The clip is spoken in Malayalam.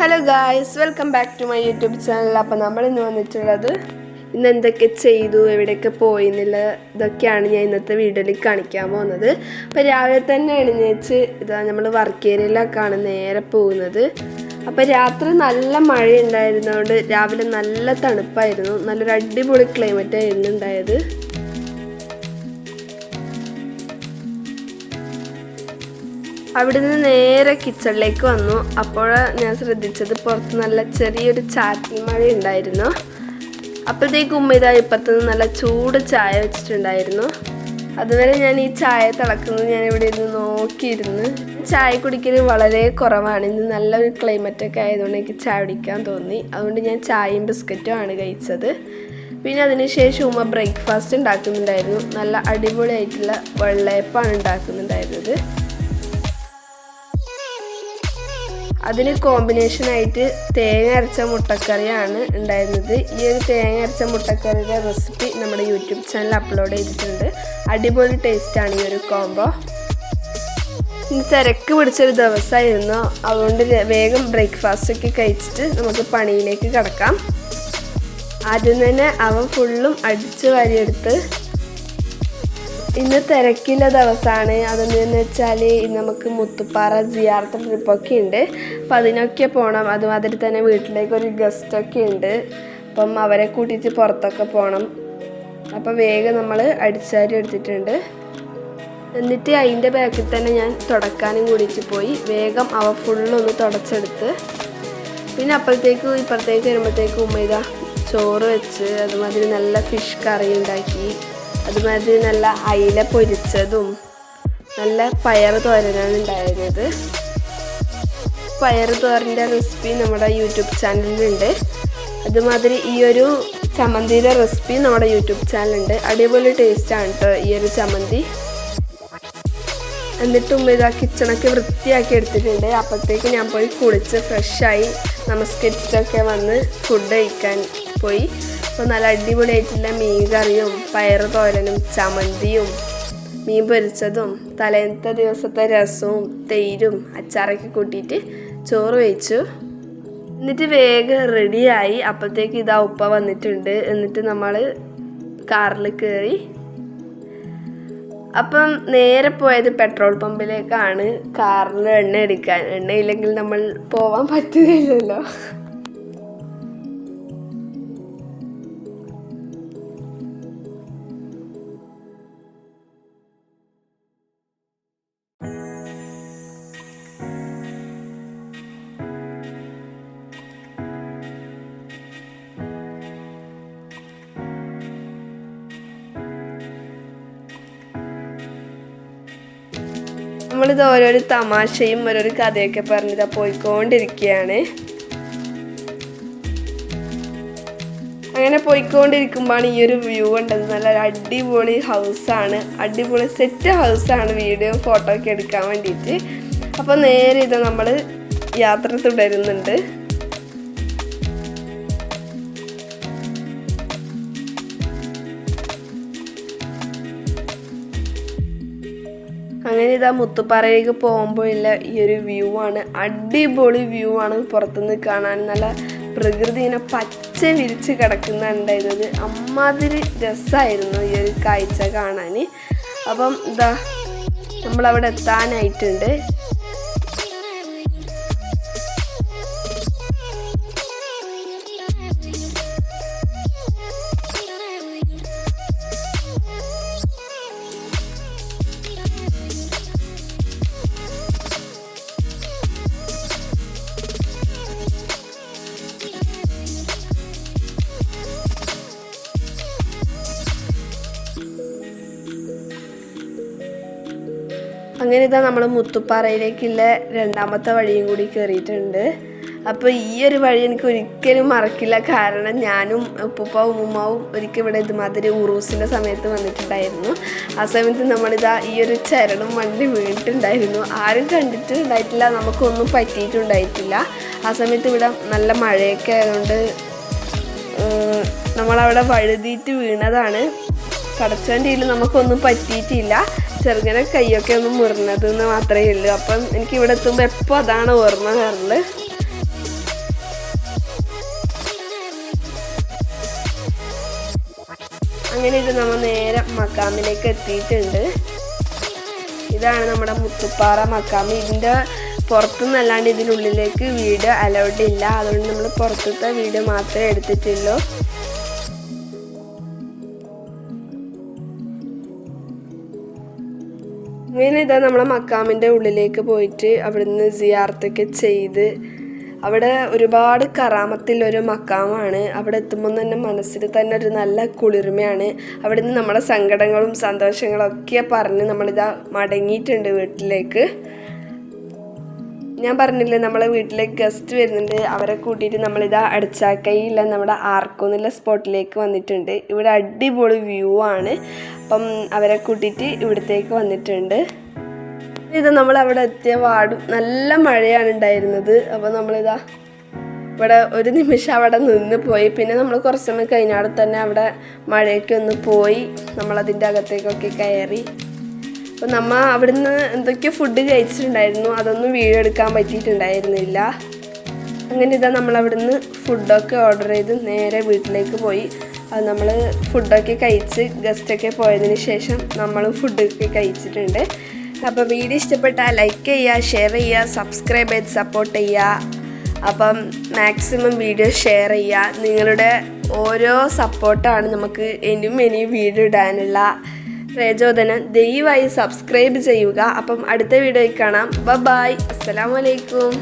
Hello guys, welcome back to my YouTube channel. അപ്പോൾ നമ്മൾ ഇന്ന് വന്നിട്ടുള്ളത് ഇന്ന് എന്തൊക്കെ ചെയ്തു, എവിടെയൊക്കെ പോയി എന്നുള്ള ഇതൊക്കെയാണ് ഞാൻ ഇന്നത്തെ വീഡിയോയിൽ കാണിക്കാൻ പോകുന്നത്. അപ്പോൾ രാവിലെ തന്നെ എഴുന്നേച്ച് ഇതാ നമ്മൾ വർക്ക് ഏരിയയിലേക്കാണ് നേരെ പോകുന്നത്. അപ്പോൾ രാത്രി നല്ല മഴ ഉണ്ടായിരുന്നതുകൊണ്ട് രാവിലെ നല്ല തണുപ്പായിരുന്നു, നല്ലൊരു അടിപൊളി ക്ലൈമറ്റ് ആയിരുന്നു ഉണ്ടായത്. അവിടെ നിന്ന് നേരെ കിച്ചണിലേക്ക് വന്നു. അപ്പോൾ ഞാൻ ശ്രദ്ധിച്ചത് പുറത്ത് നല്ല ചെറിയൊരു ചാറ്റൽ മഴ ഉണ്ടായിരുന്നു. അപ്പോഴത്തേക്ക് ഉമ്മ ഇപ്പത്തുനിന്ന് നല്ല ചൂട് ചായ വെച്ചിട്ടുണ്ടായിരുന്നു. അതുവരെ ഞാൻ ഈ ചായ തിളക്കുന്നത് ഞാൻ ഇവിടെ ഇരുന്ന് നോക്കിയിരുന്നു. ചായ കുടിക്കൽ വളരെ കുറവാണ്. ഇന്ന് നല്ലൊരു ക്ലൈമറ്റൊക്കെ ആയതുകൊണ്ട് എനിക്ക് ചായ കുടിക്കാൻ തോന്നി. അതുകൊണ്ട് ഞാൻ ചായയും ബിസ്ക്കറ്റും ആണ് കഴിച്ചത്. പിന്നെ അതിനുശേഷം ഉമ്മ ബ്രേക്ക്ഫാസ്റ്റ് ഉണ്ടാക്കുന്നുണ്ടായിരുന്നു. നല്ല അടിപൊളിയായിട്ടുള്ള വെള്ളയപ്പമാണ് ഉണ്ടാക്കുന്നുണ്ടായിരുന്നത്. അതിന് കോമ്പിനേഷനായിട്ട് തേങ്ങ അരച്ച മുട്ടക്കറിയാണ് ഉണ്ടായിരുന്നത്. ഈ ഒരു തേങ്ങ അരച്ച മുട്ടക്കറിയുടെ റെസിപ്പി നമ്മുടെ യൂട്യൂബ് ചാനൽ അപ്ലോഡ് ചെയ്തിട്ടുണ്ട്. അടിപൊളി ടേസ്റ്റാണ് ഈ ഒരു കോംബോ. ഇന്ന് തിരക്ക് പിടിച്ചൊരു ദിവസമായിരുന്നു, അതുകൊണ്ട് വേഗം ബ്രേക്ക്ഫാസ്റ്റൊക്കെ കഴിച്ചിട്ട് നമുക്ക് പണിയിലേക്ക് കിടക്കാം. ആദ്യം തന്നെ അവൻ ഫുള്ളും അടിച്ചു വാരിയെടുത്ത്. ഇന്ന് തിരക്കില്ല ദിവസമാണ്. അതെന്താണെന്ന് വെച്ചാൽ നമുക്ക് മുത്തുപ്പാറ സിയാറത്ത് ട്രിപ്പൊക്കെ ഉണ്ട്. അപ്പം അതിനൊക്കെ പോകണം. അതുമാതിരി തന്നെ വീട്ടിലേക്ക് ഒരു ഗസ്റ്റൊക്കെ ഉണ്ട്. അപ്പം അവരെ കൂട്ടിയിട്ട് പുറത്തൊക്കെ പോകണം. അപ്പം വേഗം നമ്മൾ അടിച്ചാരി എടുത്തിട്ടുണ്ട്. എന്നിട്ട് അതിൻ്റെ ബാക്കിൽ തന്നെ ഞാൻ തുടക്കാനും കൂടിയിട്ട് പോയി. വേഗം അവ ഫുള്ളൊന്ന് തുടച്ചെടുത്ത്. പിന്നെ ഇപ്പുറത്തേക്ക് വരുമ്പോഴത്തേക്ക് ഉമ്മ ചോറ് വെച്ച്, അതുമാതിരി നല്ല ഫിഷ് കറി ഉണ്ടാക്കി, അതുമാതിരി നല്ല അയില പൊരിച്ചതും നല്ല പയർ തോരനാണ് ഉണ്ടായിരുന്നത്. പയർ തോരൻ്റെ റെസിപ്പി നമ്മുടെ യൂട്യൂബ് ചാനലിലുണ്ട്. അതുമാതിരി ഈ ഒരു ചമ്മന്തിയുടെ റെസിപ്പി നമ്മുടെ യൂട്യൂബ് ചാനലുണ്ട്. അടിപൊളി ടേസ്റ്റാണ് കേട്ടോ ഈ ഒരു ചമ്മന്തി. എന്നിട്ടും കിച്ചണൊക്കെ വൃത്തിയാക്കി എടുത്തിട്ടുണ്ട്. അപ്പോഴത്തേക്ക് ഞാൻ പോയി കുളിച്ച് ഫ്രഷായി നമസ്കരിച്ചിട്ടൊക്കെ വന്ന് ഫുഡ് കഴിക്കാൻ പോയി. അപ്പോൾ നല്ല അടിപൊളിയായിട്ടുള്ള മീൻ കറിയും പയർ തോരനും ചമ്മന്തിയും മീൻ പൊരിച്ചതും തലേന്നത്തെ ദിവസത്തെ രസവും തൈരും അച്ചാറൊക്കെ കൂട്ടിയിട്ട് ചോറ് വെച്ചു. എന്നിട്ട് വേഗം റെഡിയായി. അപ്പോഴത്തേക്ക് ഉപ്പ വന്നിട്ടുണ്ട്. എന്നിട്ട് നമ്മൾ കാറിൽ കയറി. അപ്പം നേരെ പോയത് പെട്രോൾ പമ്പിലേക്കാണ് കാറിൽ എണ്ണ എടുക്കാൻ. എണ്ണയില്ലെങ്കിൽ നമ്മൾ പോവാൻ പറ്റുകയില്ലല്ലോ. നമ്മളിത് ഓരോരോ തമാശയും ഓരോരോ കഥയൊക്കെ പറഞ്ഞിട്ട് പോയിക്കൊണ്ടിരിക്കുകയാണ്. അങ്ങനെ പോയിക്കൊണ്ടിരിക്കുമ്പോഴാണ് ഈ ഒരു വ്യൂ കണ്ടത്. നല്ല അടിപൊളി ഹൗസാണ്, അടിപൊളി സെറ്റ് ഹൗസാണ് വീഡിയോ ഫോട്ടോ ഒക്കെ എടുക്കാൻ വേണ്ടിയിട്ട്. അപ്പോൾ നേരെ നമ്മൾ യാത്ര തുടരുന്നുണ്ട്. അങ്ങനെ മുത്തുപ്പാറയിലേക്ക് പോകുമ്പോഴുള്ള ഈ ഒരു വ്യൂ ആണ്, അടിപൊളി വ്യൂ ആണ്. പുറത്തുനിന്ന് കാണാൻ നല്ല പ്രകൃതി ഇങ്ങനെ പച്ച വിരിച്ച് കിടക്കുന്നുണ്ടായിരുന്നത്. അമ്മാതിരി രസമായിരുന്നു ഈ ഒരു കാഴ്ച കാണാൻ. അപ്പം നമ്മളവിടെ എത്താനായിട്ടുണ്ട്. അങ്ങനെ നമ്മൾ മുത്തുപ്പാറയിലേക്കുള്ള രണ്ടാമത്തെ വഴിയും കൂടി കയറിയിട്ടുണ്ട്. അപ്പോൾ ഈ ഒരു വഴി എനിക്ക് ഒരിക്കലും മറക്കില്ല. കാരണം ഞാനും ഉപ്പുപ്പാവും ഉമ്മാവും ഒരിക്കൽ ഇവിടെ ഇതുമാതിരി ഉറൂസിൻ്റെ സമയത്ത് വന്നിട്ടുണ്ടായിരുന്നു. ആ സമയത്ത് ഈ ഒരു ചരടും വണ്ടി വീണിട്ടുണ്ടായിരുന്നു. ആരും കണ്ടിട്ടുണ്ടായിട്ടില്ല, നമുക്കൊന്നും പറ്റിയിട്ടുണ്ടായിട്ടില്ല. ആ സമയത്ത് ഇവിടെ നല്ല മഴയൊക്കെ ആയതുകൊണ്ട് നമ്മളവിടെ വഴുതിയിട്ട് വീണതാണ്. പടച്ചവൻ്റെ നമുക്കൊന്നും പറ്റിയിട്ടില്ല. ചെറുങ്ങനെ കൈയൊക്കെ ഒന്ന് മുറിഞ്ഞതെന്ന് മാത്രമേ ഉള്ളൂ. അപ്പം എനിക്ക് ഇവിടെ എത്തുമ്പോൾ എപ്പോൾ അതാണ് ഓർമ്മ വരല്. അങ്ങനെ ഇത് നമ്മൾ നേരെ മക്കാമിലേക്ക് എത്തിയിട്ടുണ്ട്. ഇതാണ് നമ്മുടെ മുത്തുപ്പാറ മക്കാമ്. ഇതിൻ്റെ പുറത്തുനിന്നല്ലാണ്ട് ഇതിനുള്ളിലേക്ക് വീഡിയോ അലൗഡ് ഇല്ല. അതുകൊണ്ട് നമ്മൾ പുറത്തത്തെ വീഡിയോ മാത്രമേ എടുത്തിട്ടുള്ളൂ. അങ്ങനെ ഇതാ നമ്മളെ മക്കാമിൻ്റെ ഉള്ളിലേക്ക് പോയിട്ട് അവിടുന്ന് സിയാറത്തൊക്കെ ചെയ്ത്, അവിടെ ഒരുപാട് കറാമത്തിലൊരു മക്കാമാണ്. അവിടെ എത്തുമ്പോൾ തന്നെ മനസ്സിൽ തന്നെ ഒരു നല്ല കുളിർമയാണ്. അവിടെ നിന്ന് നമ്മുടെ സങ്കടങ്ങളും സന്തോഷങ്ങളൊക്കെ പറഞ്ഞ് നമ്മളിതാ മടങ്ങിയിട്ടുണ്ട് വീട്ടിലേക്ക്. ഞാൻ പറഞ്ഞില്ലേ നമ്മളെ വീട്ടിലേക്ക് ഗസ്റ്റ് വരുന്നുണ്ട്, അവരെ കൂട്ടിയിട്ട് നമ്മളിതാ അടച്ചാക്കയില്ല നമ്മുടെ ആർക്കോ എന്നുള്ള സ്പോട്ടിലേക്ക് വന്നിട്ടുണ്ട്. ഇവിടെ അടിപൊളി വ്യൂ ആണ്. അപ്പം അവരെ കൂട്ടിയിട്ട് ഇവിടത്തേക്ക് വന്നിട്ടുണ്ട്. ഇത് നമ്മൾ അവിടെ എത്തിയ പാടും നല്ല മഴയാണ് ഉണ്ടായിരുന്നത്. അപ്പോൾ നമ്മളിതാ ഇവിടെ ഒരു നിമിഷം അവിടെ നിന്ന് പോയി. പിന്നെ നമ്മൾ കുറച്ച് സമയം കഴിഞ്ഞാൽ തന്നെ അവിടെ മഴയൊക്കെ ഒന്ന് പോയി. നമ്മളതിൻ്റെ അകത്തേക്കൊക്കെ കയറി. അപ്പോൾ നമ്മൾ അവിടുന്ന് എന്തൊക്കെയോ ഫുഡ് കഴിച്ചിട്ടുണ്ടായിരുന്നു, അതൊന്നും വീഡിയോ എടുക്കാൻ പറ്റിയിട്ടുണ്ടായിരുന്നില്ല. അങ്ങനെ ഇതാ നമ്മളവിടുന്ന് ഫുഡൊക്കെ ഓർഡർ ചെയ്ത് നേരെ വീട്ടിലേക്ക് പോയി. അത് നമ്മൾ ഫുഡൊക്കെ കഴിച്ച് ഗസ്റ്റൊക്കെ പോയതിന് ശേഷം നമ്മളും ഫുഡൊക്കെ കഴിച്ചിട്ടുണ്ട്. അപ്പോൾ വീഡിയോ ഇഷ്ടപ്പെട്ടാൽ ലൈക്ക് ചെയ്യുക, ഷെയർ ചെയ്യുക, സബ്സ്ക്രൈബ് ചെയ്ത് സപ്പോർട്ട് ചെയ്യുക. അപ്പം മാക്സിമം വീഡിയോ ഷെയർ ചെയ്യുക. നിങ്ങളുടെ ഓരോ സപ്പോർട്ടാണ് നമുക്ക് ഇനിയും വീഡിയോ ഇടാനുള്ള പ്രചോദനം. ദയവായി സബ്സ്ക്രൈബ് ചെയ്യുക. അപ്പം അടുത്ത വീഡിയോയിൽ കാണാം. ബൈ. അസ്സലാമു അലൈക്കും.